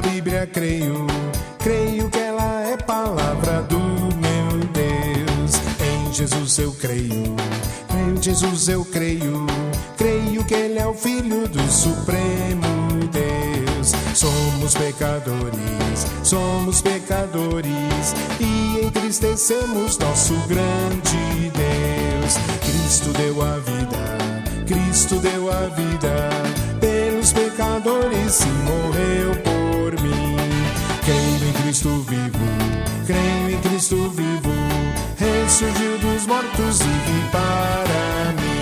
Bíblia creio, creio que ela é palavra do meu Deus. Em Jesus eu creio, em Jesus eu creio, creio que Ele é o Filho do Supremo Deus. Somos pecadores e entristecemos nosso grande Deus. Cristo deu a vida pelos pecadores e morreu por mim. Creio em Cristo vivo, ressurgiu dos mortos e vive para mim.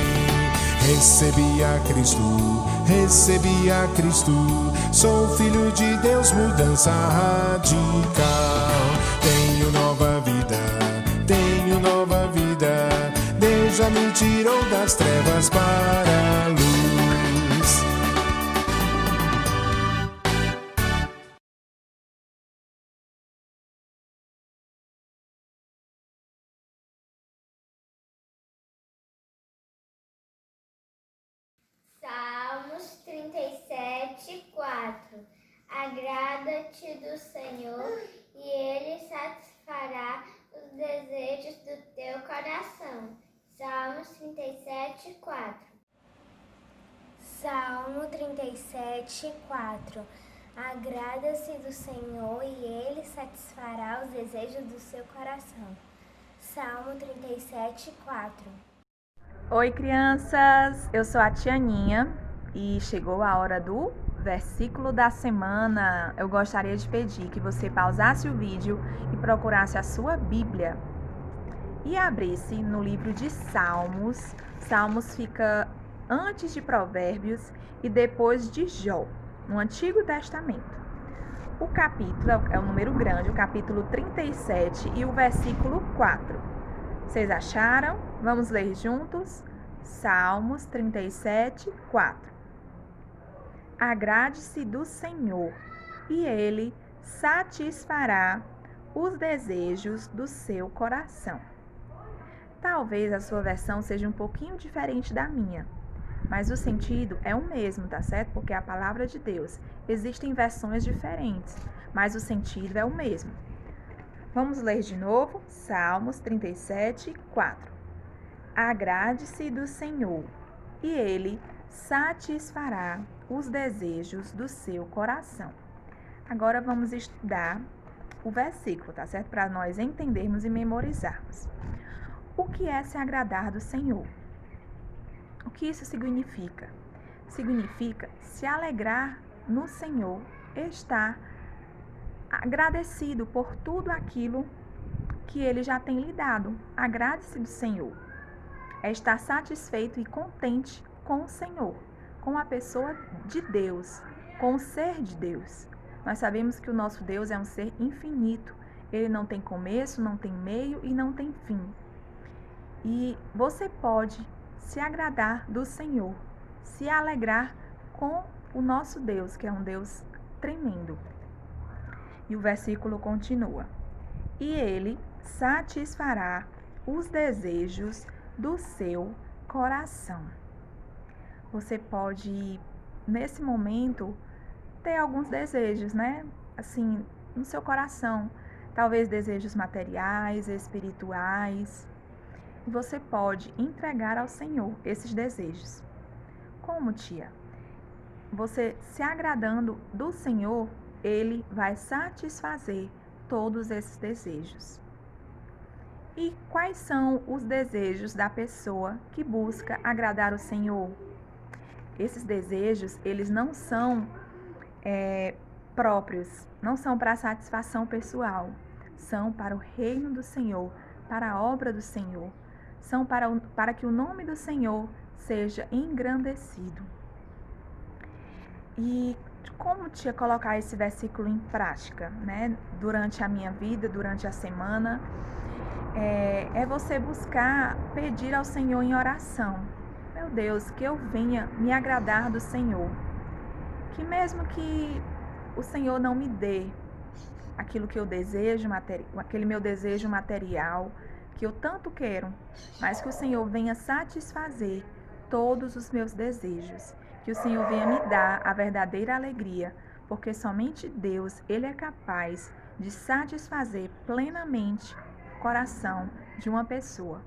Recebi a Cristo, sou filho de Deus, mudança radical. Tenho nova vida, Deus já me tirou das trevas para a luz. Salmos 37:4. Agrada-te do Senhor e Ele satisfará os desejos do teu coração. Salmos 37:4. Salmo 37:4. Agrada-se do Senhor e Ele satisfará os desejos do seu coração. Salmo 37:4. Oi, crianças! Eu sou a tia Aninha e chegou a hora do versículo da semana. Eu gostaria de pedir que você pausasse o vídeo e procurasse a sua Bíblia e abrisse no livro de Salmos. Salmos fica antes de Provérbios e depois de Jó, no Antigo Testamento. O capítulo é o número grande, o capítulo 37 e o versículo 4. Vocês acharam? Vamos ler juntos? Salmos 37:4. Agrade-se do Senhor, e Ele satisfará os desejos do seu coração. Talvez a sua versão seja um pouquinho diferente da minha, mas o sentido é o mesmo, tá certo? Porque é a palavra de Deus. Existem versões diferentes, mas o sentido é o mesmo. Vamos ler de novo, Salmos 37:4. Agrade-se do Senhor, e Ele satisfará os desejos do seu coração. Agora vamos estudar o versículo, tá certo? Para nós entendermos e memorizarmos. O que é se agradar do Senhor? O que isso significa? Significa se alegrar no Senhor, estar agradecido por tudo aquilo que Ele já tem lhe dado. Agrade-se do Senhor. É estar satisfeito e contente com o Senhor, com a pessoa de Deus, com o ser de Deus. Nós sabemos que o nosso Deus é um ser infinito. Ele não tem começo, não tem meio e não tem fim. E você pode se agradar do Senhor, se alegrar com o nosso Deus, que é um Deus tremendo. E o versículo continua: e Ele satisfará os desejos do seu coração. Você pode, nesse momento, ter alguns desejos, né? Assim, no seu coração. Talvez desejos materiais, espirituais. E você pode entregar ao Senhor esses desejos. Como, tia? Você se agradando do Senhor, Ele vai satisfazer todos esses desejos. E quais são os desejos da pessoa que busca agradar o Senhor? Esses desejos, eles não são próprios, não são para satisfação pessoal, são para o reino do Senhor, para a obra do Senhor, são para que o nome do Senhor seja engrandecido. E como, tia, colocar esse versículo em prática, né? Durante a minha vida, durante a semana, é você buscar pedir ao Senhor em oração. Meu Deus, que eu venha me agradar do Senhor. Que mesmo que o Senhor não me dê aquilo que eu desejo, aquele meu desejo material, que eu tanto quero, mas que o Senhor venha satisfazer todos os meus desejos. Que o Senhor venha me dar a verdadeira alegria, porque somente Deus, ele é capaz de satisfazer plenamente o coração de uma pessoa.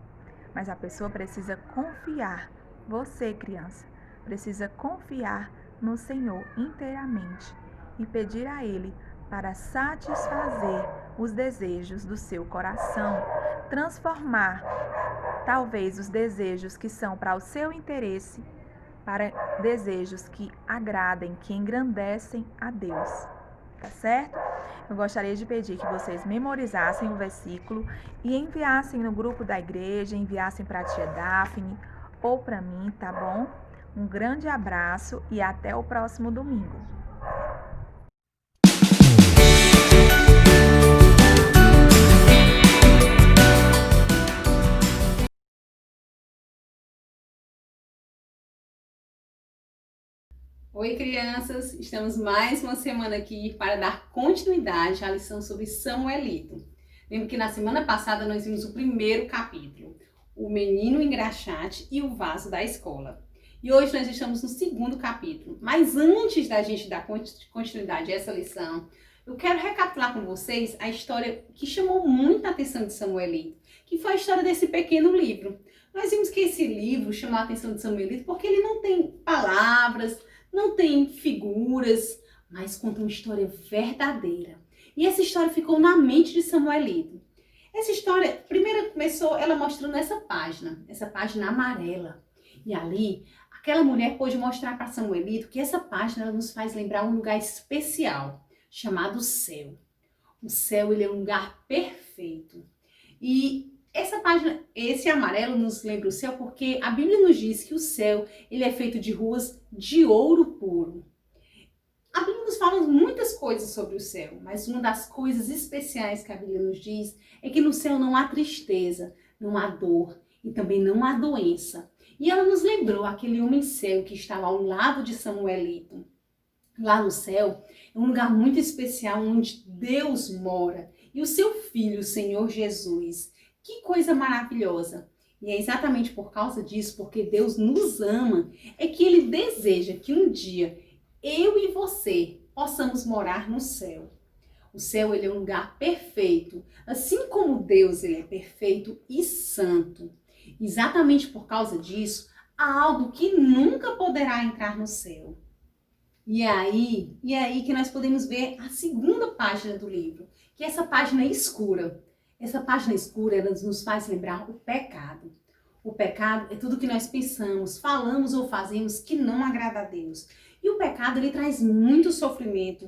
Mas a pessoa precisa confiar, você, criança, precisa confiar no Senhor inteiramente e pedir a Ele para satisfazer os desejos do seu coração, transformar talvez os desejos que são para o seu interesse para desejos que agradem, que engrandecem a Deus. Tá certo? Eu gostaria de pedir que vocês memorizassem o versículo e enviassem no grupo da igreja, enviassem para a tia Daphne ou para mim, tá bom? Um grande abraço e até o próximo domingo. Oi, crianças! Estamos mais uma semana aqui para dar continuidade à lição sobre Samuelito. Lembro que na semana passada nós vimos o primeiro capítulo, o menino engraxate e o vaso da escola. E hoje nós estamos no segundo capítulo. Mas antes da gente dar continuidade a essa lição, eu quero recapitular com vocês a história que chamou muita atenção de Samuelito, que foi a história desse pequeno livro. Nós vimos que esse livro chamou a atenção de Samuelito porque ele não tem palavras, não tem figuras, mas conta uma história verdadeira. E essa história ficou na mente de Samuelito. Essa história, primeiro começou ela mostrando essa página amarela. E ali, aquela mulher pôde mostrar para Samuelito que essa página ela nos faz lembrar um lugar especial, chamado céu. O céu, ele é um lugar perfeito. E essa página, esse amarelo nos lembra o céu porque a Bíblia nos diz que o céu ele é feito de ruas de ouro puro. A Bíblia nos fala muitas coisas sobre o céu, mas uma das coisas especiais que a Bíblia nos diz é que no céu não há tristeza, não há dor e também não há doença. E ela nos lembrou aquele homem cego que estava ao lado de Samuelito. Lá no céu é um lugar muito especial onde Deus mora e o seu filho, o Senhor Jesus. Que coisa maravilhosa! E é exatamente por causa disso, porque Deus nos ama, é que Ele deseja que um dia eu e você possamos morar no céu. O céu ele é um lugar perfeito, assim como Deus ele é perfeito e santo. Exatamente por causa disso, há algo que nunca poderá entrar no céu. E é aí que nós podemos ver a segunda página do livro, que é essa página escura. Essa página escura ela nos faz lembrar o pecado. O pecado é tudo que nós pensamos, falamos ou fazemos que não agrada a Deus. E o pecado ele traz muito sofrimento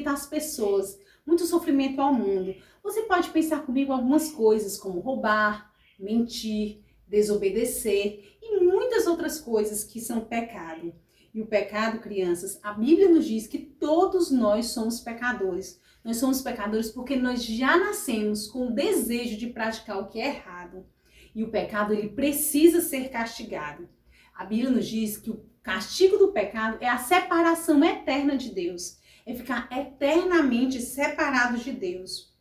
às pessoas, muito sofrimento ao mundo. Você pode pensar comigo algumas coisas como roubar, mentir, desobedecer e muitas outras coisas que são pecado. E o pecado, crianças, a Bíblia nos diz que todos nós somos pecadores. Nós somos pecadores porque nós já nascemos com o desejo de praticar o que é errado. E o pecado, ele precisa ser castigado. A Bíblia nos diz que o castigo do pecado é a separação eterna de Deus. É ficar eternamente separados de Deus.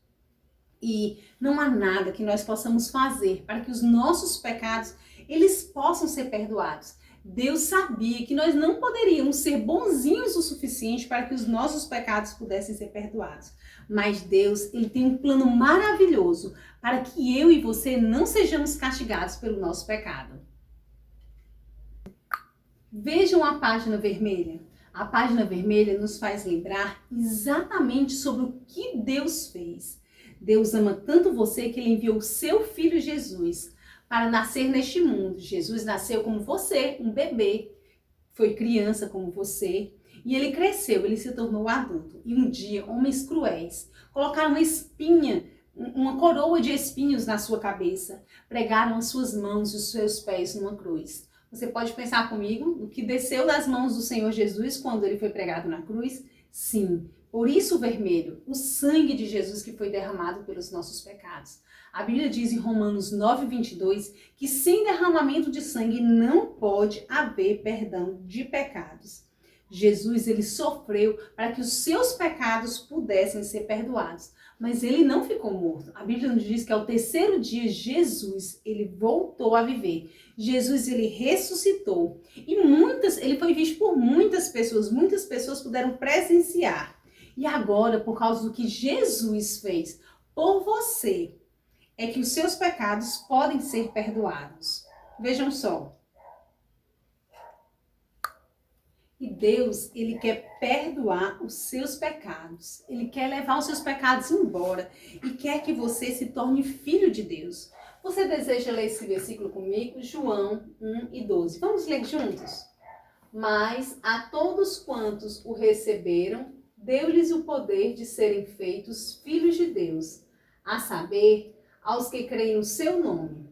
E não há nada que nós possamos fazer para que os nossos pecados, eles possam ser perdoados. Deus sabia que nós não poderíamos ser bonzinhos o suficiente para que os nossos pecados pudessem ser perdoados. Mas Deus, ele tem um plano maravilhoso para que eu e você não sejamos castigados pelo nosso pecado. Vejam a página vermelha. A página vermelha nos faz lembrar exatamente sobre o que Deus fez. Deus ama tanto você que ele enviou o seu filho Jesus para nascer neste mundo. Jesus nasceu como você, um bebê, foi criança como você, e ele cresceu, ele se tornou adulto. E um dia, homens cruéis colocaram uma espinha, uma coroa de espinhos na sua cabeça, pregaram as suas mãos e os seus pés numa cruz. Você pode pensar comigo no que desceu das mãos do Senhor Jesus quando ele foi pregado na cruz? Sim, por isso o vermelho, o sangue de Jesus que foi derramado pelos nossos pecados. A Bíblia diz em Romanos 9:22 que sem derramamento de sangue não pode haver perdão de pecados. Jesus, ele sofreu para que os seus pecados pudessem ser perdoados. Mas ele não ficou morto. A Bíblia nos diz que ao terceiro dia, Jesus, ele voltou a viver. Jesus, ele ressuscitou. E ele foi visto por muitas pessoas puderam presenciar. E agora, por causa do que Jesus fez por você, é que os seus pecados podem ser perdoados. Vejam só. E Deus, ele quer perdoar os seus pecados. Ele quer levar os seus pecados embora. E quer que você se torne filho de Deus. Você deseja ler esse versículo comigo? João 1:12. Vamos ler juntos? Mas a todos quantos o receberam, deu-lhes o poder de serem feitos filhos de Deus. A saber, aos que creem no seu nome.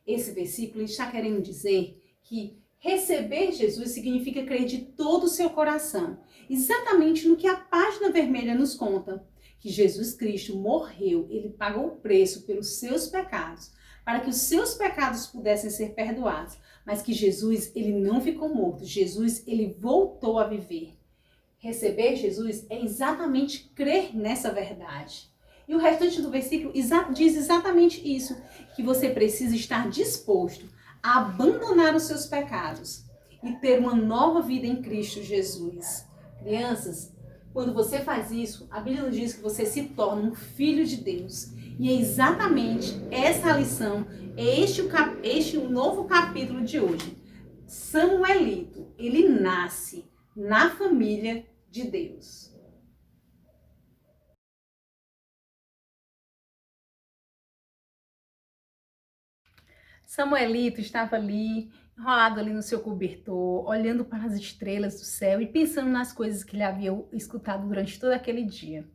Esse versículo está querendo dizer que receber Jesus significa crer de todo o seu coração. Exatamente no que a página vermelha nos conta. Que Jesus Cristo morreu, ele pagou o preço pelos seus pecados, para que os seus pecados pudessem ser perdoados. Mas que Jesus, ele não ficou morto. Jesus, ele voltou a viver. Receber Jesus é exatamente crer nessa verdade. E o restante do versículo diz exatamente isso, que você precisa estar disposto a abandonar os seus pecados e ter uma nova vida em Cristo Jesus. Crianças, quando você faz isso, a Bíblia nos diz que você se torna um filho de Deus. E é exatamente essa a lição, este o novo capítulo de hoje. Samuelito, ele nasce na família de Deus. Samuelito estava ali, enrolado ali no seu cobertor, olhando para as estrelas do céu e pensando nas coisas que ele havia escutado durante todo aquele dia.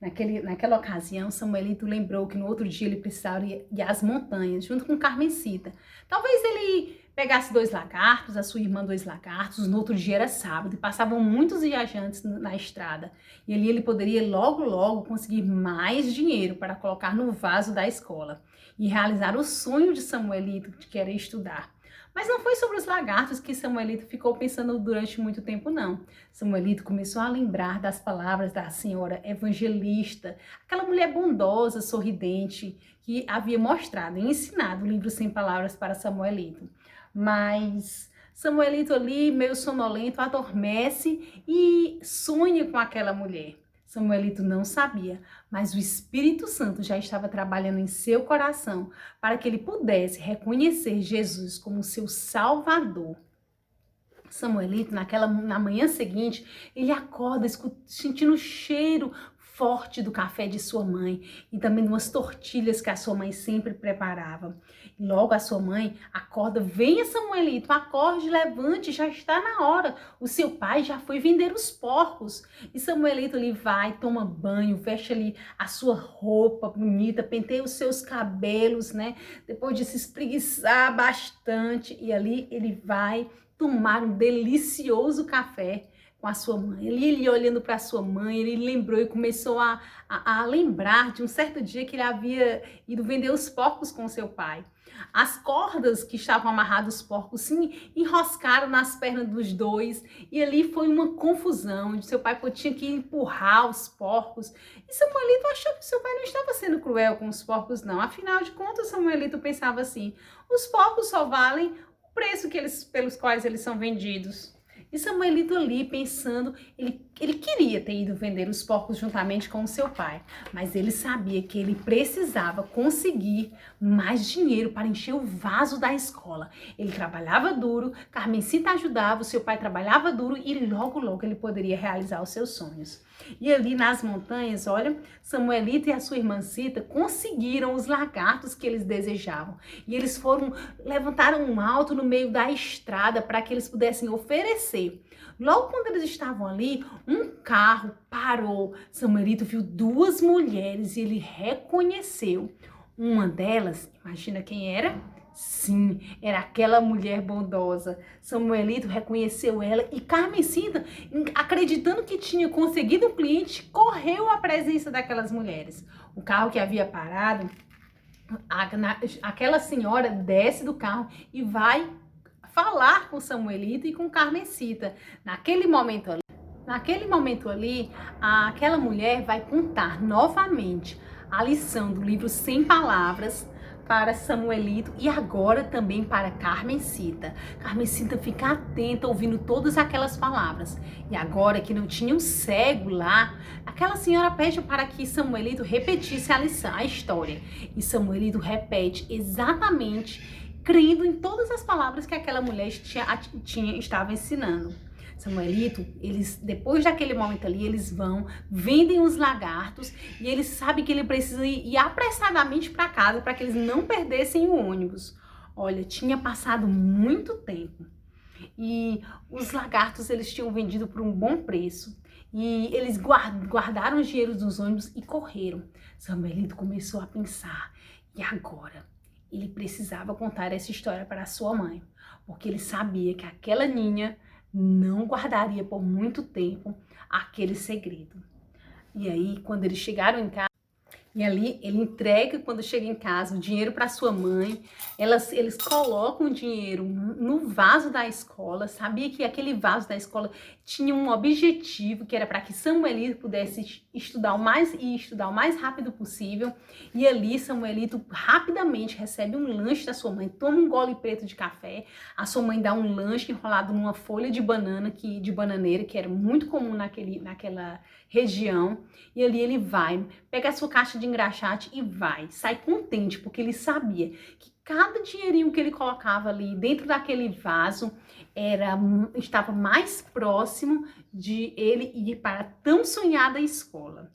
Naquela ocasião, Samuelito lembrou que no outro dia ele precisava ir às montanhas, junto com Carmencita. Talvez ele pegasse 2 lagartos, a sua irmã 2 lagartos, no outro dia era sábado e passavam muitos viajantes na estrada. E ali ele poderia logo conseguir mais dinheiro para colocar no vaso da escola e realizar o sonho de Samuelito de querer estudar. Mas não foi sobre os lagartos que Samuelito ficou pensando durante muito tempo, não. Samuelito começou a lembrar das palavras da senhora evangelista, aquela mulher bondosa, sorridente, que havia mostrado e ensinado o livro Sem Palavras para Samuelito. Mas Samuelito ali, meio sonolento, adormece e sonha com aquela mulher. Samuelito não sabia, mas o Espírito Santo já estava trabalhando em seu coração para que ele pudesse reconhecer Jesus como seu Salvador. Samuelito, na manhã seguinte, ele acorda sentindo o cheiro forte do café de sua mãe e também de umas tortilhas que a sua mãe sempre preparava. E logo a sua mãe acorda, venha Samuelito, acorde, levante, já está na hora. O seu pai já foi vender os porcos. E Samuelito ali vai, toma banho, veste ali a sua roupa bonita, penteia os seus cabelos, né? Depois de se espreguiçar bastante e ali ele vai tomar um delicioso café com a sua mãe. Ele olhando para a sua mãe, ele lembrou e começou a lembrar de um certo dia que ele havia ido vender os porcos com seu pai. As cordas que estavam amarradas os porcos se enroscaram nas pernas dos dois e ali foi uma confusão, onde seu pai tinha que empurrar os porcos. E Samuelito achou que seu pai não estava sendo cruel com os porcos, não. Afinal de contas, Samuelito pensava assim, os porcos só valem o preço pelos quais eles são vendidos. E Samuelito ali pensando, ele queria ter ido vender os porcos juntamente com o seu pai, mas ele sabia que ele precisava conseguir mais dinheiro para encher o vaso da escola. Ele trabalhava duro, Carmencita ajudava, o seu pai trabalhava duro e logo ele poderia realizar os seus sonhos. E ali nas montanhas, olha, Samuelito e a sua irmã Cita conseguiram os lagartos que eles desejavam. E eles levantaram um alto no meio da estrada para que eles pudessem oferecer. Logo quando eles estavam ali, um carro parou. Samuelito viu 2 mulheres e ele reconheceu. Uma delas, imagina quem era? Sim, era aquela mulher bondosa. Samuelito reconheceu ela e Carmencita, acreditando que tinha conseguido um cliente, correu à presença daquelas mulheres. O carro que havia parado, aquela senhora desce do carro e vai falar com Samuelito e com Carmencita. Naquele momento ali, aquela mulher vai contar novamente a lição do livro 100 Palavras para Samuelito e agora também para Carmencita. Carmencita fica atenta ouvindo todas aquelas palavras. E agora que não tinha um cego lá, aquela senhora pede para que Samuelito repetisse a lição, a história. E Samuelito repete exatamente, crendo em todas as palavras que aquela mulher estava ensinando. Samuelito, depois daquele momento ali, eles vendem os lagartos e eles sabem que ele precisa ir apressadamente para casa para que eles não perdessem o ônibus. Olha, tinha passado muito tempo e os lagartos eles tinham vendido por um bom preço e eles guardaram os dinheiros dos ônibus e correram. Samuelito começou a pensar, e agora? Ele precisava contar essa história para a sua mãe, porque ele sabia que aquela ninha não guardaria por muito tempo aquele segredo. E aí, quando eles chegaram em casa, e ali ele entrega, quando chega em casa, o dinheiro para sua mãe. Eles colocam o dinheiro no vaso da escola. Sabia que aquele vaso da escola tinha um objetivo, que era para que Samuelito pudesse estudar o mais rápido possível. E ali Samuelito rapidamente recebe um lanche da sua mãe, toma um gole preto de café. A sua mãe dá um lanche enrolado numa folha de banana, de bananeira, que era muito comum naquela região. E ali ele vai, pega a sua caixa de engraxate e sai contente, porque ele sabia que cada dinheirinho que ele colocava ali dentro daquele vaso estava mais próximo de ele ir para a tão sonhada escola.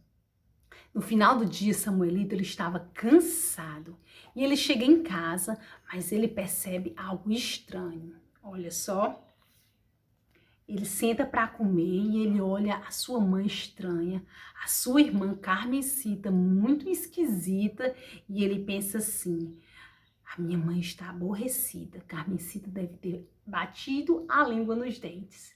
No final do dia, Samuelito ele estava cansado e ele chega em casa, mas ele percebe algo estranho. Olha só. Ele senta para comer e ele olha a sua mãe estranha, a sua irmã Carmencita muito esquisita, e ele pensa assim: a minha mãe está aborrecida, Carmencita deve ter batido a língua nos dentes.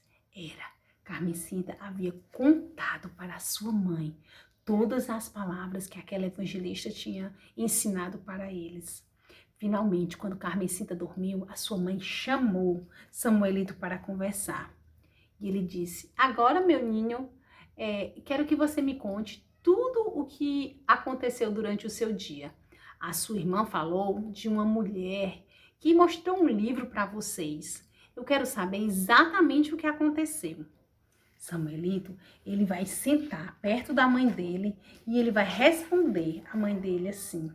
Carmencita havia contado para a sua mãe todas as palavras que aquela evangelista tinha ensinado para eles. Finalmente, quando Carmencita dormiu, a sua mãe chamou Samuelito para conversar. E ele disse: agora, meu ninho, quero que você me conte tudo o que aconteceu durante o seu dia. A sua irmã falou de uma mulher que mostrou um livro para vocês. Eu quero saber exatamente o que aconteceu. Samuelito, ele vai sentar perto da mãe dele e ele vai responder à mãe dele assim: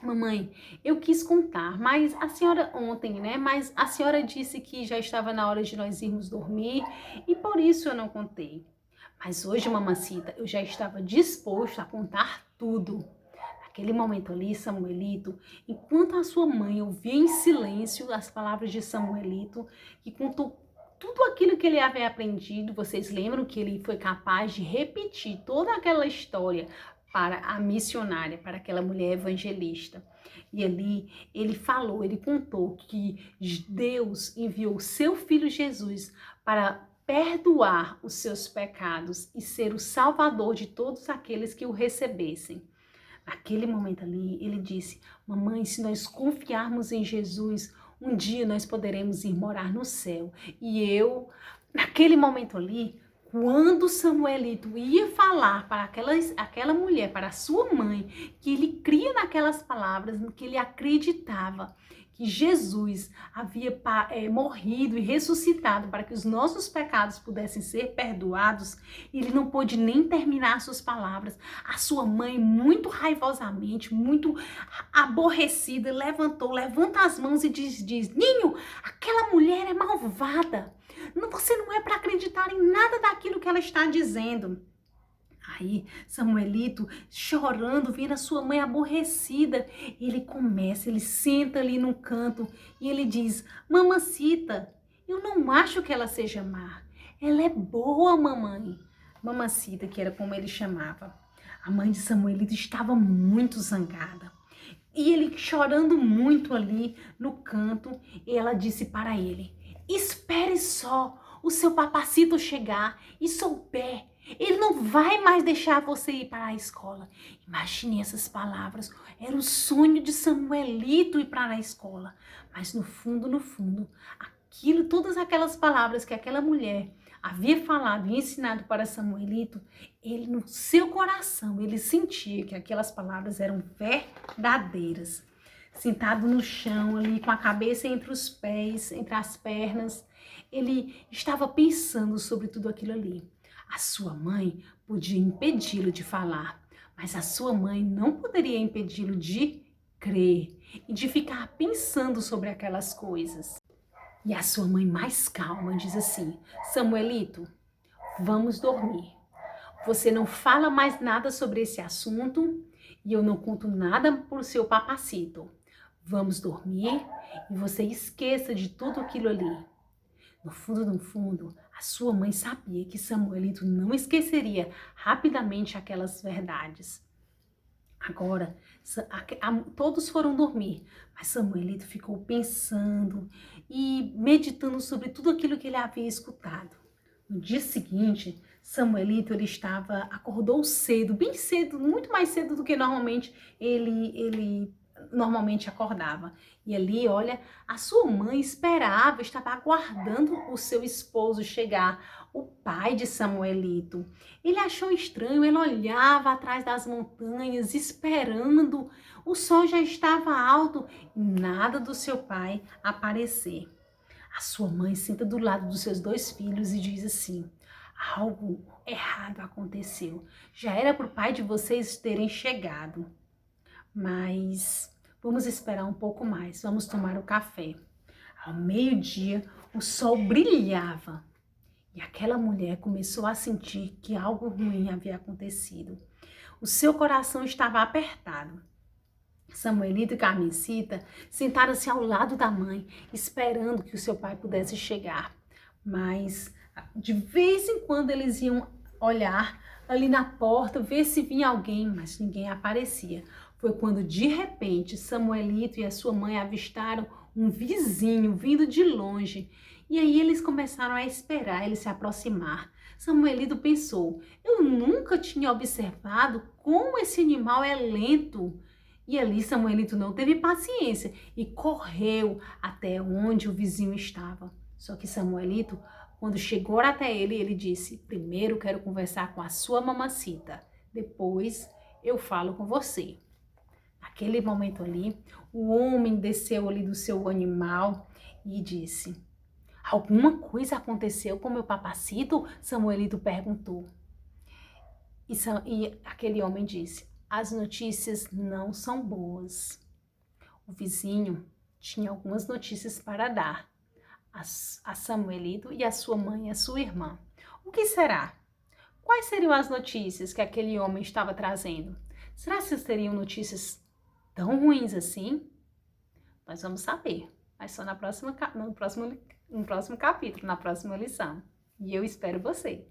mamãe, eu quis contar, mas a senhora ontem, né? Mas a senhora disse que já estava na hora de nós irmos dormir e por isso eu não contei. Mas hoje, mamacita, eu já estava disposto a contar tudo. Naquele momento ali, Samuelito, enquanto a sua mãe ouvia em silêncio as palavras de Samuelito, que contou tudo aquilo que ele havia aprendido, vocês lembram que ele foi capaz de repetir toda aquela história para a missionária, para aquela mulher evangelista. E ali ele contou que Deus enviou o seu filho Jesus para perdoar os seus pecados e ser o salvador de todos aqueles que o recebessem. Naquele momento ali, ele disse: mamãe, se nós confiarmos em Jesus, um dia nós poderemos ir morar no céu. E naquele momento ali, quando Samuelito ia falar para aquela mulher, para a sua mãe, que ele cria naquelas palavras, que ele acreditava que Jesus havia morrido e ressuscitado para que os nossos pecados pudessem ser perdoados, ele não pôde nem terminar suas palavras. A sua mãe, muito raivosamente, muito aborrecida, levanta as mãos e diz: Ninho, aquela mulher é malvada. Você não é para acreditar em nada daquilo que ela está dizendo. Aí, Samuelito, chorando, vendo a sua mãe aborrecida, ele senta ali no canto e ele diz: mamacita, eu não acho que ela seja má. Ela é boa, mamãe. Mamacita, que era como ele chamava. A mãe de Samuelito estava muito zangada. E ele chorando muito ali no canto, e ela disse para ele: espere só o seu papacito chegar e souber. Ele não vai mais deixar você ir para a escola. Imagine essas palavras. Era o sonho de Samuelito ir para a escola. Mas no fundo, todas aquelas palavras que aquela mulher havia falado e ensinado para Samuelito, ele no seu coração, ele sentia que aquelas palavras eram verdadeiras. Sentado no chão ali, com a cabeça entre os pés, entre as pernas, ele estava pensando sobre tudo aquilo ali. A sua mãe podia impedi-lo de falar, mas a sua mãe não poderia impedi-lo de crer e de ficar pensando sobre aquelas coisas. E a sua mãe, mais calma, diz assim: Samuelito, vamos dormir. Você não fala mais nada sobre esse assunto e eu não conto nada pro seu papacito. Vamos dormir e você esqueça de tudo aquilo ali. No fundo, a sua mãe sabia que Samuelito não esqueceria rapidamente aquelas verdades. Agora, todos foram dormir, mas Samuelito ficou pensando e meditando sobre tudo aquilo que ele havia escutado. No dia seguinte, Samuelito acordou cedo, bem cedo, muito mais cedo do que normalmente ele normalmente acordava. E ali, olha, a sua mãe estava aguardando o seu esposo chegar, o pai de Samuelito. Ele achou estranho, ele olhava atrás das montanhas, esperando. O sol já estava alto e nada do seu pai aparecer. A sua mãe senta do lado dos seus 2 filhos e diz assim: algo errado aconteceu. Já era para o pai de vocês terem chegado. Mas vamos esperar um pouco mais, vamos tomar o café. Ao meio-dia, o sol brilhava e aquela mulher começou a sentir que algo ruim havia acontecido. O seu coração estava apertado. Samuelito e Carmencita sentaram-se ao lado da mãe, esperando que o seu pai pudesse chegar. Mas de vez em quando eles iam olhar ali na porta, ver se vinha alguém, mas ninguém aparecia. Foi quando, de repente, Samuelito e a sua mãe avistaram um vizinho vindo de longe. E aí eles começaram a esperar ele se aproximar. Samuelito pensou: eu nunca tinha observado como esse animal é lento. E ali Samuelito não teve paciência e correu até onde o vizinho estava. Só que Samuelito, quando chegou até ele, ele disse: primeiro quero conversar com a sua mamacita, depois eu falo com você. Naquele momento ali, o homem desceu ali do seu animal e disse: alguma coisa aconteceu com meu papacito? Samuelito perguntou. E aquele homem disse: as notícias não são boas. O vizinho tinha algumas notícias para dar a Samuelito e a sua mãe e a sua irmã. O que será? Quais seriam as notícias que aquele homem estava trazendo? Será que seriam notícias tão ruins assim? Nós vamos saber, mas só no próximo capítulo, na próxima lição. E eu espero você.